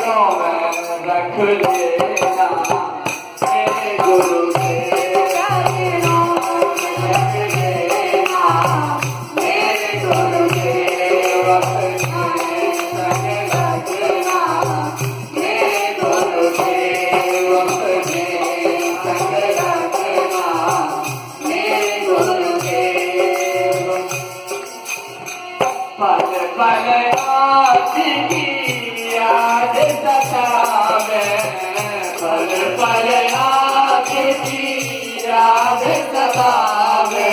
चरणों में रख लेना मेरे गुरु के चरणों में रख लेना मेरे गुरु के वक्त में रखना मेरे गुरु के वक्त में रखना मेरे गुरु के पल पल आपकी याद सतावे पल पल आपकी याद सतावे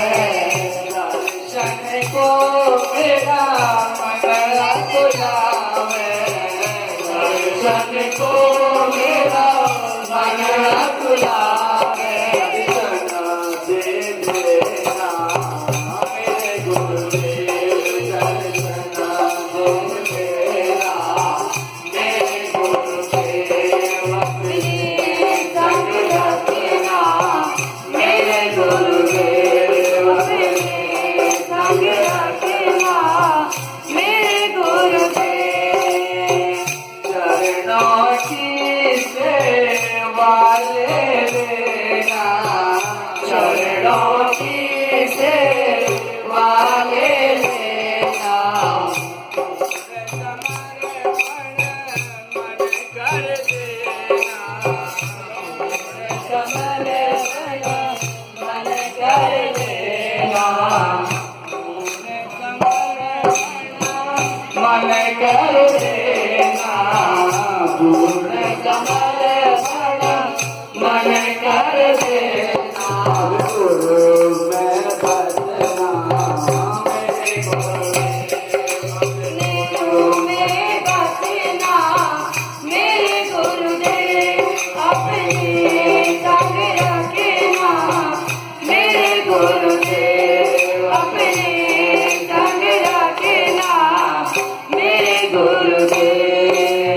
दर्शन को मेरा मन बुलावे दर्शन को मेरा मन बुलावे दर्शन दे देना मेरे गुरुदेव दर्शन दे देना मेरे गुरुदेव अपने संग रखना मेरे गुरुदेव अपने संग रखना मेरे गुरुदेव चरणों की सेवा ले लेना चरणों की सेवा ले लेना मन कर देना मन कर देना पूर्ण कमल मन कर देना गुरु में बसना मेरे गुरु में